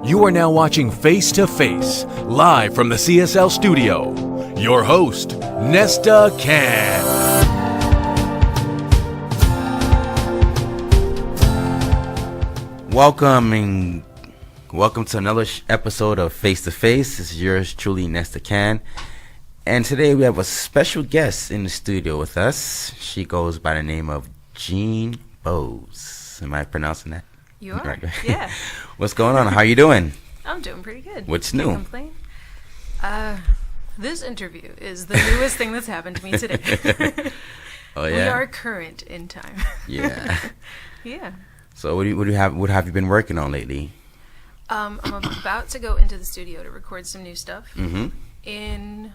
You are now watching Face to Face, live from the CSL studio. Your host, Nesta Cann. Welcome to another episode of Face to Face. This is yours truly, Nesta Cann. And today we have a special guest in the studio with us. She goes by the name of Jeanne Bose. Am I pronouncing that? You are, right? yeah. What's going on? How you doing? I'm doing pretty good. What's new? Can't complain. This interview is the newest thing that's happened to me today. Oh yeah. We are current in time. Yeah. Yeah. So what have you been working on lately? I'm about to go into the studio to record some new stuff in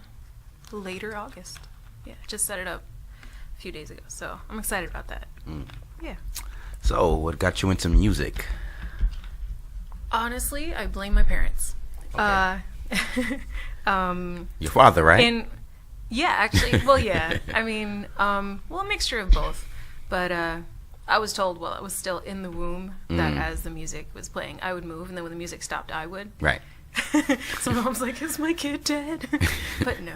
later August. Yeah, just set it up a few days ago, so I'm excited about that. Yeah. So what got you into music? Honestly, I blame my parents. Okay. Your father, right? Yeah, actually, well, yeah. I mean, a mixture of both. But I was told while I was still in the womb that as the music was playing, I would move, and then when the music stopped, I would. Right. So mom's like, is my kid dead? But no.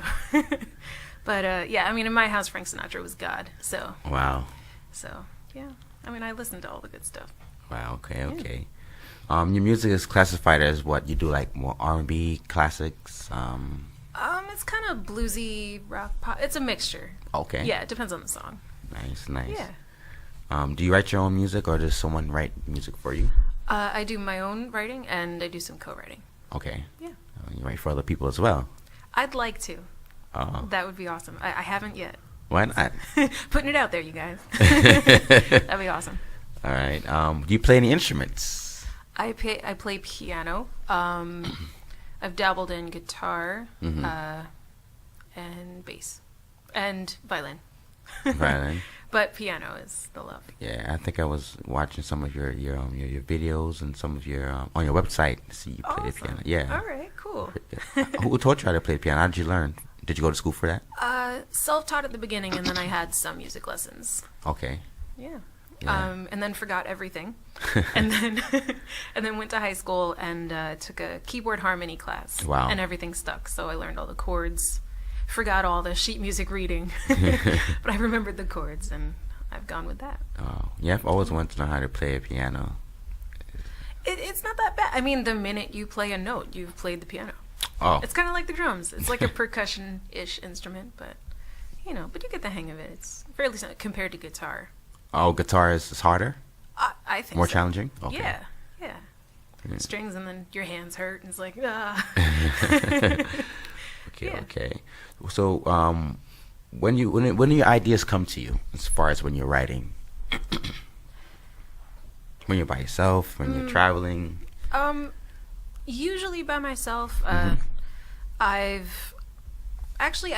But yeah, I mean, in my house, Frank Sinatra was God. So. Wow. So, yeah. I mean, I listened to all the good stuff. Wow, okay. Your music is classified as what? You do like more R&B, classics? It's kind of bluesy, rock, pop. It's a mixture. Okay. Yeah, it depends on the song. Nice. Yeah. Do you write your own music, or does someone write music for you? I do my own writing, and I do some co-writing. Okay. Yeah. You write for other people as well? I'd like to. Oh. That would be awesome. I haven't yet. Why not? Putting it out there, you guys. That'd be awesome. All right. Do you play any instruments? I play piano. I've dabbled in guitar and bass and violin. Violin. But piano is the love. Yeah, I think I was watching some of your videos and some of your on your website. See you play the piano. Yeah. All right. Cool. Who taught you how to play the piano? How did you learn? Did you go to school for that? Self-taught at the beginning, and then I had some music lessons. Okay. Yeah. Yeah. And then forgot everything, and then went to high school and took a keyboard harmony class. Wow. And everything stuck. So I learned all the chords, forgot all the sheet music reading, but I remembered the chords, and I've gone with that. Oh, yeah. I've always wanted to know how to play a piano. It's not that bad. I mean, the minute you play a note, you've played the piano. Oh. It's kind of like the drums. It's like a percussion-ish instrument, but you get the hang of it. It's fairly simple compared to guitar. Oh, guitar is harder? I think more so. challenging? Okay. Yeah. Strings, and then your hands hurt, and it's like, ah. Okay. So, when do your ideas come to you, as far as when you're writing? When you're by yourself, when you're traveling? Usually by myself. I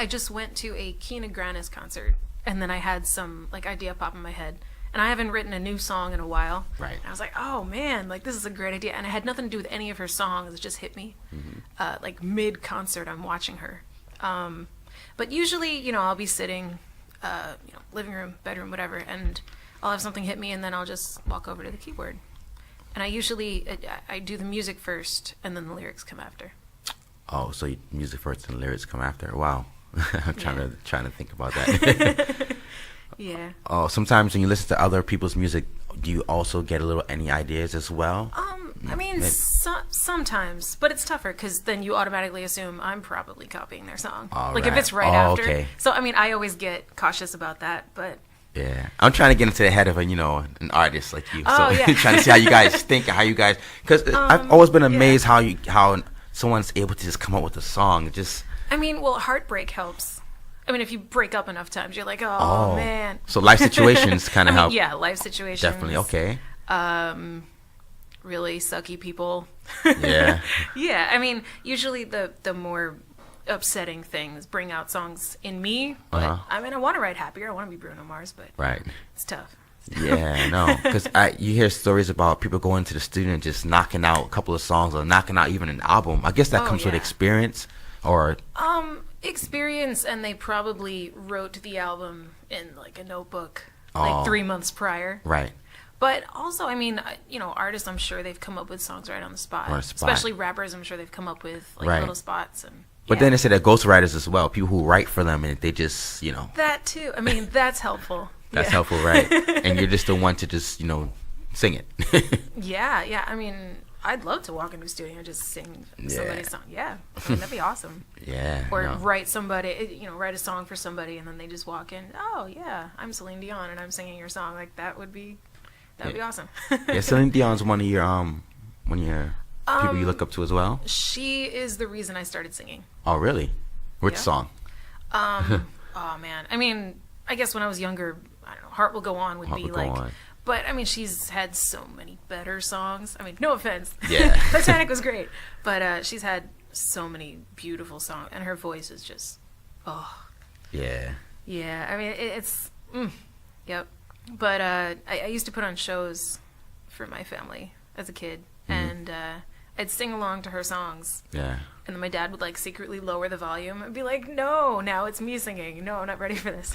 just went to a Cann concert, and then I had some idea pop in my head, and I haven't written a new song in a while. Right. And I was like, oh man, this is a great idea, and it had nothing to do with any of her songs. It just hit me, mid concert. I'm watching her, but usually, I'll be sitting, living room, bedroom, whatever, and I'll have something hit me, and then I'll just walk over to the keyboard. And I usually I do the music first, and then the lyrics come after. Oh, so music first and lyrics come after. Wow. I'm trying to think about that. Yeah. Oh, sometimes when you listen to other people's music, do you also get any ideas as well? I mean, sometimes, but it's tougher because then you automatically assume I'm probably copying their song. If it's right after. Okay. So I mean, I always get cautious about that, but. Yeah, I'm trying to get into the head of an artist like you. Oh, so yeah. trying to see how you guys think, because I've always been amazed how someone's able to just come up with a song. I mean, heartbreak helps. I mean, if you break up enough times, you're like, oh man. So life situations kind of help. Yeah, life situations. Definitely, okay. Really sucky people. Yeah. Yeah, I mean, usually the more upsetting things bring out songs in me, but I mean, I want to write happier. I want to be Bruno Mars, but right. It's tough. Yeah, no, because you hear stories about people going to the studio and just knocking out a couple of songs or knocking out even an album. I guess that comes with experience, or experience, and they probably wrote the album in a notebook 3 months prior. Right. But also, I mean, artists, I'm sure they've come up with songs right on the spot. On the spot. Especially rappers, I'm sure they've come up with like Right. little spots. And But then they said that ghostwriters as well, people who write for them, and they just, that too. I mean, that's helpful. that's Yeah. helpful, right? And you're just the one to just, sing it. Yeah. I mean, I'd love to walk into a studio and just sing somebody's song. Yeah, I mean, that'd be awesome. Yeah. Or no. write a song for somebody, and then they just walk in. Oh yeah, I'm Celine Dion, and I'm singing your song. Like that would be awesome. Yeah, Celine Dion's one of your people you look up to as well. She is the reason I started singing. Oh, really? Which Yeah. song? Oh man, I mean, I guess when I was younger, I don't know, Heart Will Go On would Heart be Will Go like. On. But I mean, she's had so many better songs. I mean, no offense. Yeah. Titanic was great, but she's had so many beautiful songs, and her voice is just, Yeah. yeah. I mean, yep. But I used to put on shows for my family as a kid, and I'd sing along to her songs. Yeah. And then my dad would like secretly lower the volume and be like, "No, now it's me singing. No, I'm not ready for this."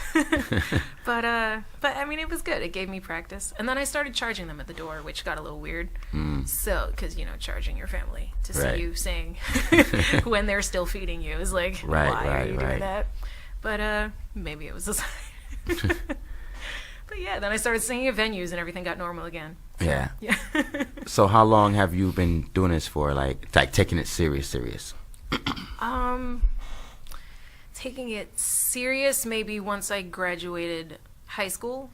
But I mean, it was good. It gave me practice. And then I started charging them at the door, which got a little weird. So, because charging your family to see Right. you sing when they're still feeding you is like, why are you doing that? But maybe it was a sign. But yeah, then I started singing at venues and everything got normal again. Yeah. Yeah. So how long have you been doing this for? Like taking it serious? Taking it serious maybe once I graduated high school.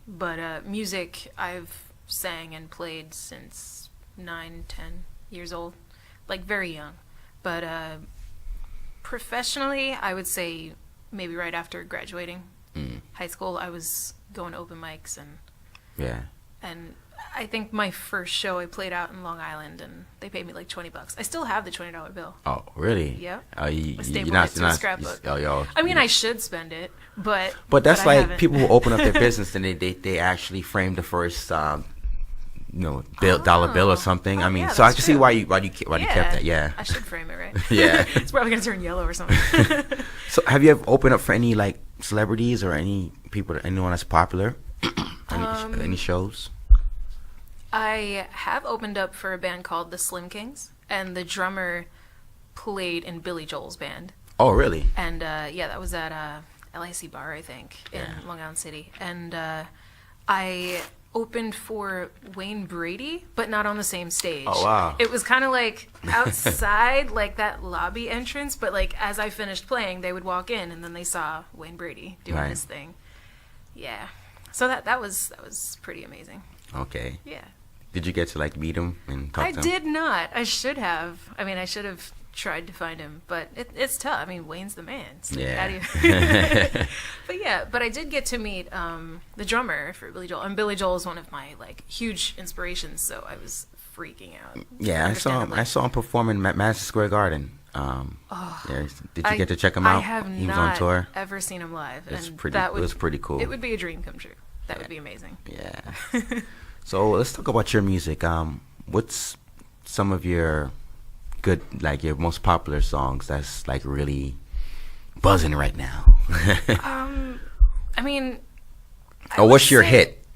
But music I've sang and played since 9, 10 years old, like very young. But professionally, I would say maybe right after graduating high school, I was going to open mics and I think my first show I played out in Long Island, and they paid me like $20. I still have the $20 bill. Oh, really? Yeah. Oh, I stapled it to a scrapbook. I mean, I should spend it, but that's I like haven't. people who open up their business and they actually frame the first dollar bill or something. I mean, yeah, so I that's can see true. why you kept that. Yeah. I should frame it right. Yeah. It's probably gonna turn yellow or something. So have you ever opened up for any like celebrities or any people, anyone that's popular? Any shows? I have opened up for a band called the Slim Kings, and the drummer played in Billy Joel's band. Oh, really? And that was at LIC Bar, I think, in Long Island City. And I opened for Wayne Brady, but not on the same stage. Oh, wow. It was kind of like outside, like that lobby entrance, but like as I finished playing, they would walk in, and then they saw Wayne Brady doing his thing. Yeah. So that was pretty amazing. Okay. Yeah. Did you get to like meet him and talk I to him? did not. I should have. I mean, I should have tried to find him, but it's tough. I mean, Wayne's the man. So Yeah. how do you... but I did get to meet the drummer for Billy Joel, and Billy Joel is one of my like huge inspirations. So I was freaking out. Yeah, I saw him performing at Madison Square Garden. Did you get to check him out? I have He was on not tour. ever seen him live. It's and pretty. It was pretty cool. It would be a dream come true. That would be amazing. Yeah. So let's talk about your music. What's some of your good, like your most popular songs that's like really buzzing right now? I mean, Or what's your say-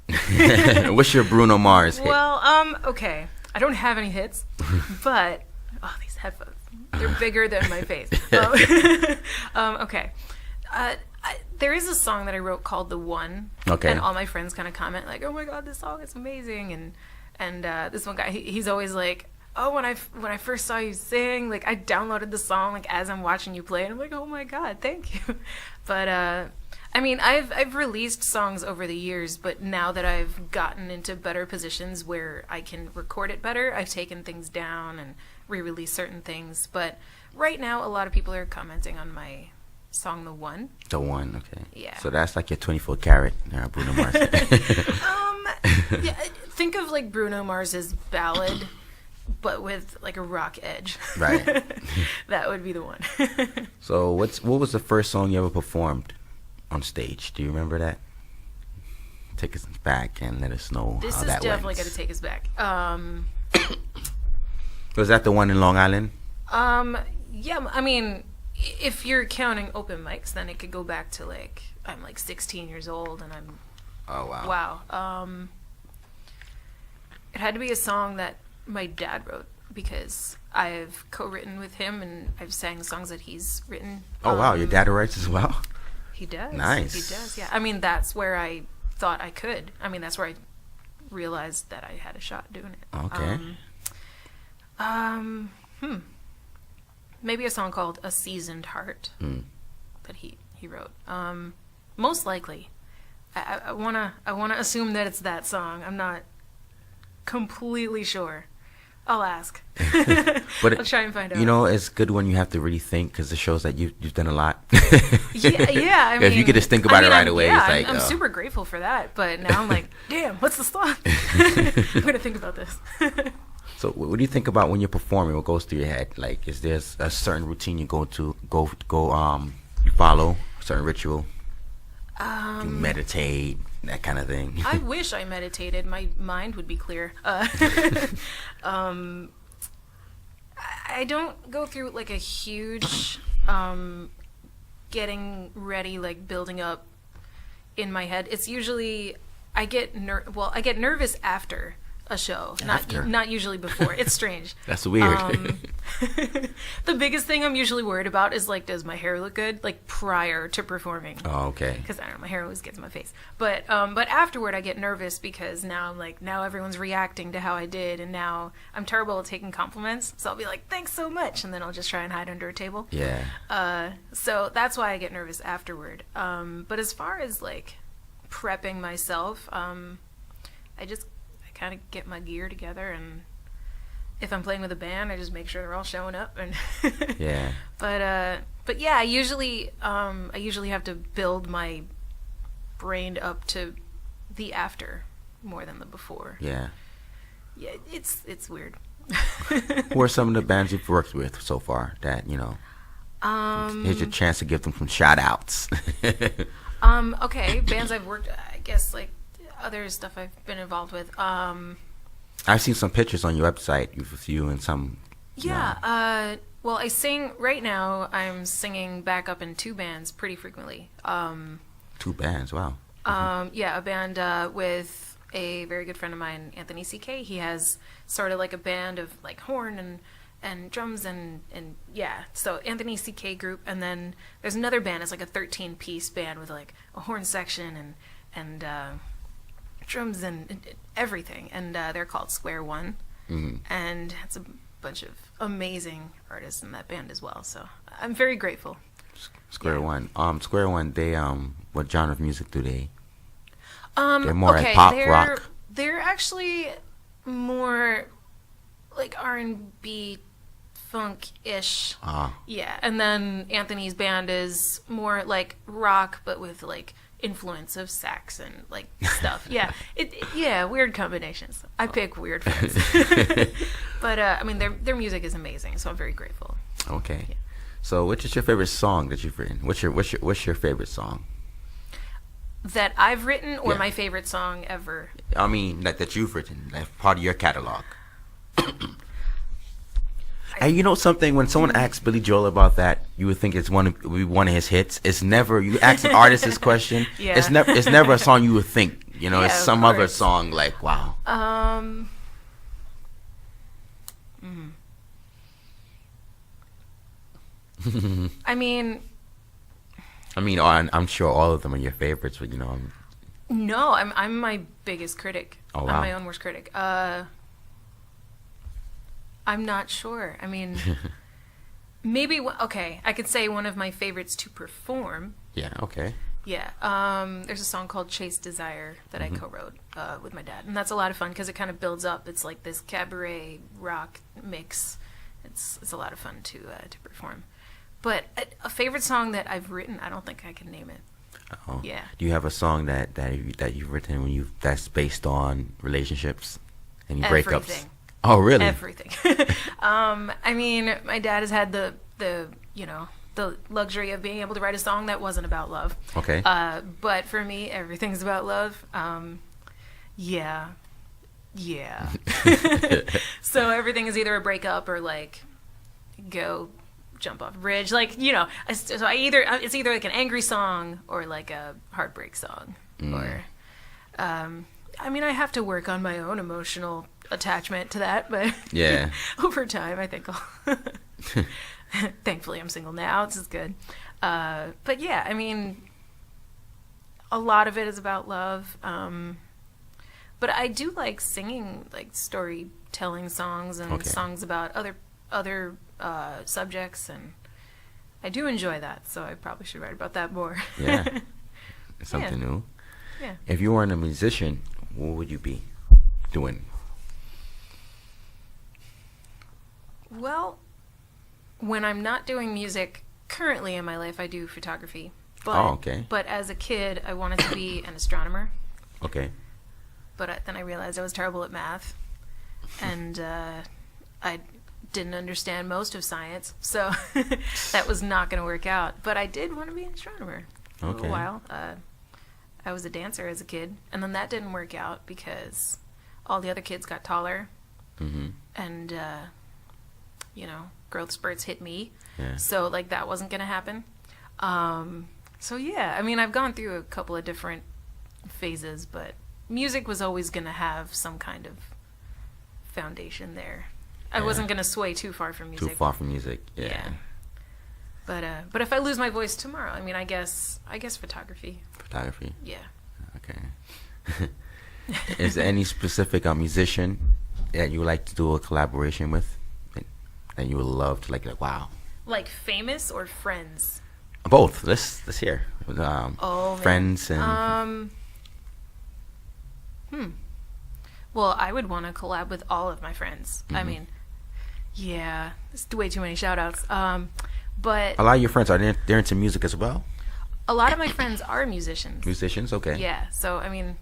hit? What's your Bruno Mars hit? Well, okay. I don't have any hits, but these headphones, they're bigger than my face. Okay. There is a song that I wrote called "The One," Okay. and all my friends kind of comment like, "Oh my god, this song is amazing!" And this one guy, he's always like, "Oh, when I first saw you sing, like I downloaded the song like as I'm watching you play, and I'm like, oh my god, thank you." But I mean, I've released songs over the years, but now that I've gotten into better positions where I can record it better, I've taken things down and re-released certain things. But right now, a lot of people are commenting on my song "The One." The One, okay. Yeah. So that's like your 24 karat Bruno Mars. Yeah, think of like Bruno Mars's ballad, but with like a rock edge. Right. That would be the one. So what was the first song you ever performed on stage? Do you remember that? Take us back and let us know This how is that definitely went. going to take us back. Was that the one in Long Island? Yeah, I mean, if you're counting open mics, then it could go back to like I'm like 16 years old and I'm Oh wow. wow. it had to be a song that my dad wrote because I've co-written with him and I've sang songs that he's written. Oh wow, your dad writes as well? He does. Nice. He does, yeah. I mean, that's where I thought I could. I mean, that's where I realized that I had a shot doing it. Okay. Maybe a song called A Seasoned Heart that he wrote. Most likely. I wanna assume that it's that song. I'm not completely sure. I'll ask. But I'll try and find out. You know, it's good when you have to really think because it shows that you've done a lot. Yeah. I mean, if you could just think about it right away, it's like, I'm super grateful for that. But now I'm like, damn, what's the song? I'm gonna think about this. So, what do you think about when you're performing? What goes through your head? Like, is there a certain routine you you follow, a certain ritual? You meditate, that kind of thing. I wish I meditated. My mind would be clear. I don't go through like a huge getting ready, like building up in my head. It's usually I get nervous after a show, not usually before. It's strange. That's weird. The biggest thing I'm usually worried about is like, does my hair look good? Like prior to performing. Oh, okay. Because I don't know, my hair always gets in my face. But afterward, I get nervous because now I'm like, now everyone's reacting to how I did, and now I'm terrible at taking compliments. So I'll be like, thanks so much, and then I'll just try and hide under a table. Yeah. So that's why I get nervous afterward. But as far as like prepping myself, I kind of get my gear together, and if I'm playing with a band, I just make sure they're all showing up. And yeah. But yeah, I usually have to build my brain up to the after more than the before. Yeah. Yeah, it's weird. Who are some of the bands you've worked with so far that here's your chance to give them some shout outs? Okay, bands I've worked, I guess, like other stuff I've been involved with. I've seen some pictures on your website with you and some. Yeah. Well, I sing right now. I'm singing backup in 2 bands pretty frequently. 2 bands, wow. Yeah, a band with a very good friend of mine, Anthony C.K. He has sort of like a band of like horn and drums and yeah. So Anthony C.K. group, and then there's another band. It's like a 13-piece band with like a horn section and drums and everything, and they're called Square One, and it's a bunch of amazing artists in that band as well. So I'm very grateful. Square One. Square One. They what genre of music do they? They're more okay, like pop rock. They're actually more like R&B, funk-ish. Yeah, and then Anthony's band is more like rock, but with like influence of sax and like stuff. Yeah, weird combinations. I pick weird friends. But I mean, their music is amazing, so I'm very grateful. Okay. Yeah. So, which is your favorite song that you've written? What's your favorite song? That I've written, or Yeah. my favorite song ever? I mean, that you've written, like part of your catalog. And you know something? When someone asks Billy Joel about that, you would think it's one of his hits. It's never. You ask an artist this question. Yeah. It's never a song you would think. You know, Yeah, it's of some other course. song. Like wow. I mean, I'm sure all of them are your favorites, but no, I'm my biggest critic. Oh, I'm wow. my own worst critic. I'm not sure. I mean, maybe okay. I could say one of my favorites to perform. Yeah. Okay. Yeah. There's a song called Chase Desire that I co-wrote with my dad, and that's a lot of fun because it kind of builds up. It's like this cabaret rock mix. It's a lot of fun to perform. But a favorite song that I've written, I don't think I can name it. Oh. Yeah. Do you have a song that you've written that's based on relationships and breakups? Everything. Oh, really? Everything. I mean, my dad has had the luxury of being able to write a song that wasn't about love. Okay. But for me, everything's about love. Yeah. So everything is either a breakup or like go jump off a bridge. Like, so it's either like an angry song or like a heartbreak song or I mean, I have to work on my own emotional attachment to that, but Yeah. over time, I think I'll. Thankfully, I'm single now. This is good. But yeah, I mean, a lot of it is about love. But I do like singing, like storytelling songs and songs about other subjects, and I do enjoy that. So I probably should write about that more. Yeah. Something new. Yeah. If you weren't a musician, what would you be doing? Well, when I'm not doing music currently in my life, I do photography. But, But as a kid, I wanted to be an astronomer. Okay. But then I realized I was terrible at math, and I didn't understand most of science, so that was not going to work out. But I did want to be an astronomer for a while. I was a dancer as a kid, and then that didn't work out because all the other kids got taller, and growth spurts hit me. Yeah. So like that wasn't going to happen. So yeah, I mean, I've gone through a couple of different phases, but music was always going to have some kind of foundation there. I wasn't going to sway too far from music. Too far from music, yeah. But if I lose my voice tomorrow, I mean, I guess photography. Photography? Yeah. Okay. Is there any specific musician that you would like to do a collaboration with? That you would love to, like wow. Like famous or friends? Both. Let's hear. Friends man. and. Well, I would want to collab with all of my friends. I mean, yeah, it's way too many shout-outs. But a lot of your friends they're into music as well. A lot of my friends are musicians. Musicians, okay. Yeah. So I mean,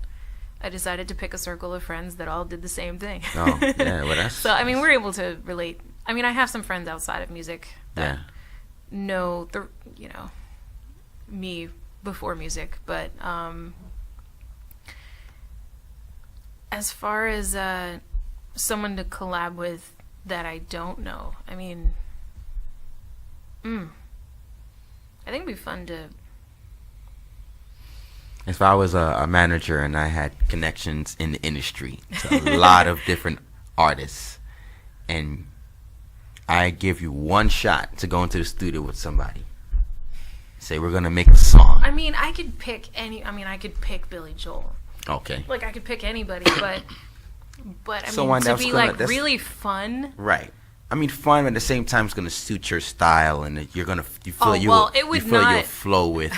I decided to pick a circle of friends that all did the same thing. Oh, yeah. Well, that's. So I mean, we're able to relate. I mean, I have some friends outside of music that know me before music, but as far as someone to collab with that I don't know, I mean, I think it'd be fun to. If I was a manager and I had connections in the industry to a lot of different artists, and I give you one shot to go into the studio with somebody, say we're gonna make a song. I mean, I could pick I could pick Billy Joel. Okay. Like I could pick anybody, but I mean, to be like really fun. Right. I mean, fun, but at the same time, it's gonna suit your style, and you feel you'll flow with.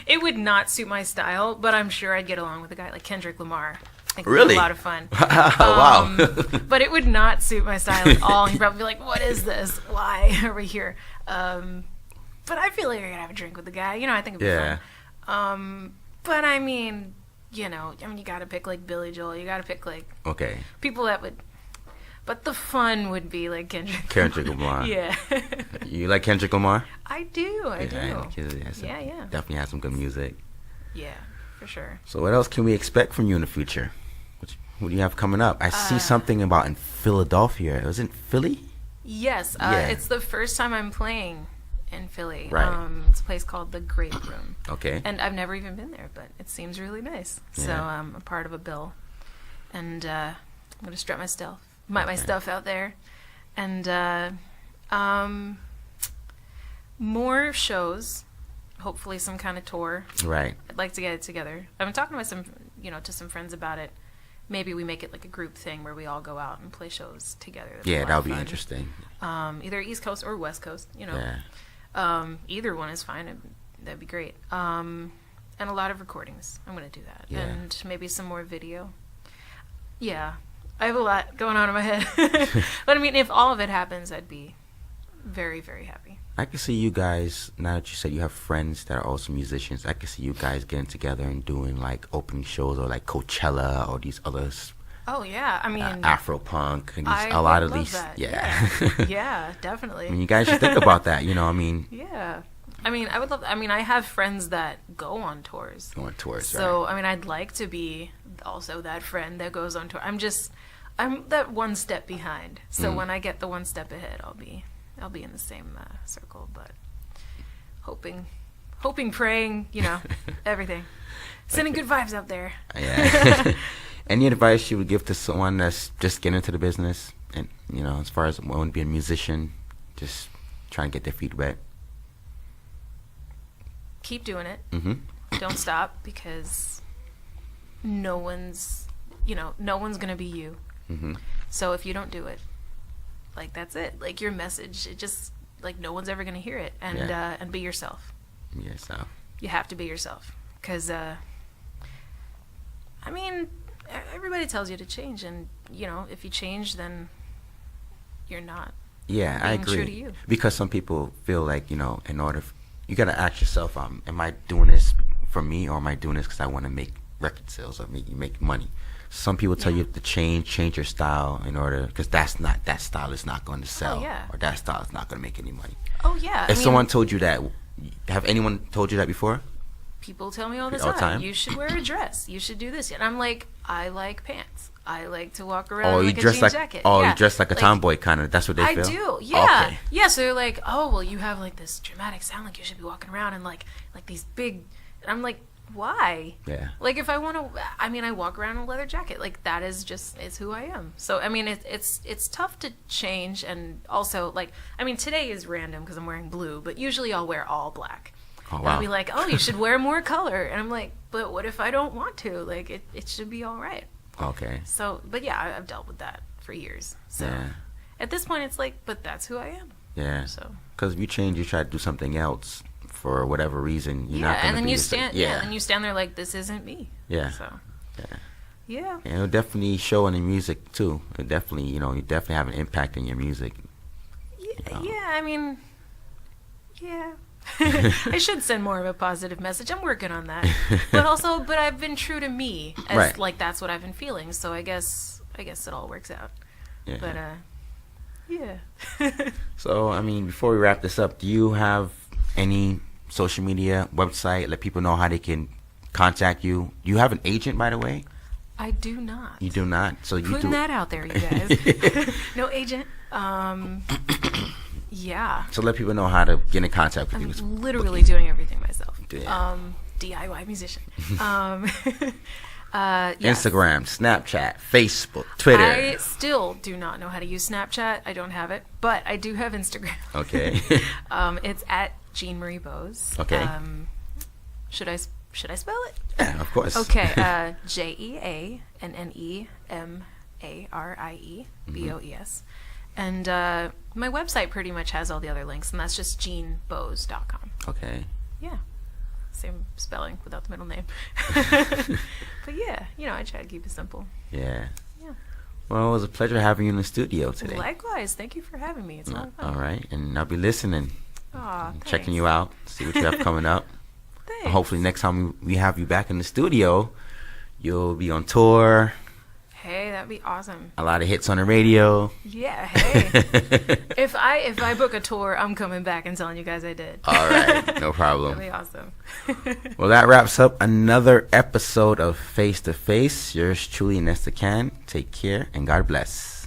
It would not suit my style, but I'm sure I'd get along with a guy like Kendrick Lamar. I think really? It'd be a lot of fun. Wow. But it would not suit my style at all. He'd probably be like, "What is this? Why are we here?" But I feel like I could have a drink with the guy. I think it'd be fun. But I mean, you gotta pick like Billy Joel. You gotta pick like people that would. But the fun would be like Kendrick Lamar. Yeah. You like Kendrick Lamar? I do. I do. Yeah. Definitely has some good music. Yeah, for sure. So what else can we expect from you in the future? What do you have coming up? I see something about in Philadelphia. Was it Philly? Yes. It's the first time I'm playing in Philly. Right. It's a place called the Grape Room. Okay. And I've never even been there, but it seems really nice. Yeah. So I'm a part of a bill. And I'm going to strut my stuff out there. And more shows, hopefully some kind of tour. Right. I'd like to get it together. I've been talking to some friends about it. Maybe we make it like a group thing where we all go out and play shows together. Yeah, that would be interesting. Either East Coast or West Coast, Yeah. Either one is fine. That'd be great. And a lot of recordings. I'm going to do that. Yeah. And maybe some more video. Yeah. I have a lot going on in my head. But I mean, if all of it happens, I'd be very, very happy. I can see you guys, now that you said you have friends that are also musicians, I can see you guys getting together and doing like opening shows or like Coachella or these others. Oh, yeah. I mean, Afro punk and a lot of love these. That. Yeah. Yeah, definitely. I mean, you guys should think about that, Yeah. I mean, I would love. I mean, I have friends that go on tours. So, right. I mean, I'd like to be also that friend that goes on tour. I'm that one step behind. So when I get the one step ahead, I'll be in the same circle. But hoping, praying, everything. Sending good vibes out there. Yeah. Any advice you would give to someone that's just getting into the business, and as far as wanting to be a musician, just trying to get their feet wet? Keep doing it. Mm-hmm. Don't stop, because no one's gonna be you. Mm-hmm. So if you don't do it, like, that's it. Like, your message, it just, like, no one's ever gonna hear it. And be yourself. Yeah, so. You have to be yourself, because everybody tells you to change, and if you change, then you're not. Yeah, I agree. True to you. Because some people feel like in order, you gotta ask yourself, am I doing this for me, or am I doing this because I want to make record sales or make money? Some people tell you to change your style in order, because that style is not going to sell, or that style is not going to make any money. Oh yeah. If someone told you that, have anyone told you that before? People tell me all the time. You should wear a dress. You should do this. And I'm like, I like pants. I like to walk around in a jean jacket. You dress like a tomboy, kind of. That's what they feel? I do, yeah. Okay. Yeah, so they're like, oh, well, you have, like, this dramatic sound. Like, you should be walking around and, like these big... And I'm like, why? Yeah. Like, if I want to... I walk around in a leather jacket. Like, that is just... It's who I am. So, it's tough to change. And also, like... today is random because I'm wearing blue. But usually I'll wear all black. Oh, wow. And I'll be like, oh, you should wear more color. And I'm like, but what if I don't want to? Like, it should be all right. Okay. So, but yeah, I've dealt with that for years. So at this point, it's like, but that's who I am. Yeah. So. Because if you change, you try to do something else for whatever reason. You're not and then you stand. and you stand there like, this isn't me. Yeah. So. Yeah. Yeah. And it'll definitely show in the music too. It definitely, you definitely have an impact in your music. Yeah. Yeah. I should send more of a positive message. I'm working on that. But I've been true to me, as right. Like, that's what I've been feeling. So I guess it all works out. Yeah. But yeah. So, before we wrap this up, do you have any social media website, let people know how they can contact you? Do you have an agent, by the way? I do not. You do not. So you putting that out there, you guys. No agent. Yeah. So let people know how to get in contact with you. I'm literally doing everything myself. Yeah. DIY musician. Yes. Instagram, Snapchat, Facebook, Twitter. I still do not know how to use Snapchat. I don't have it, but I do have Instagram. Okay. It's at Jeanne Marie Bose. Okay. Should I spell it? Yeah, of course. Okay. JeanneMarie Bose. And my website pretty much has all the other links, and that's just JeanneBose.com. Okay. Yeah. Same spelling without the middle name. But yeah, I try to keep it simple. Yeah. Yeah. Well, it was a pleasure having you in the studio today. Likewise. Thank you for having me. It's a lot of fun. All right. And I'll be listening. Aw, checking you out, see what you have coming up. Thanks. Hopefully next time we have you back in the studio, you'll be on tour. Hey, that'd be awesome. A lot of hits on the radio. Yeah, hey. If I book a tour, I'm coming back and telling you guys I did. All right, no problem. That'd be awesome. Well, that wraps up another episode of Face to Face. Yours truly, Nesta Cann. Take care and God bless.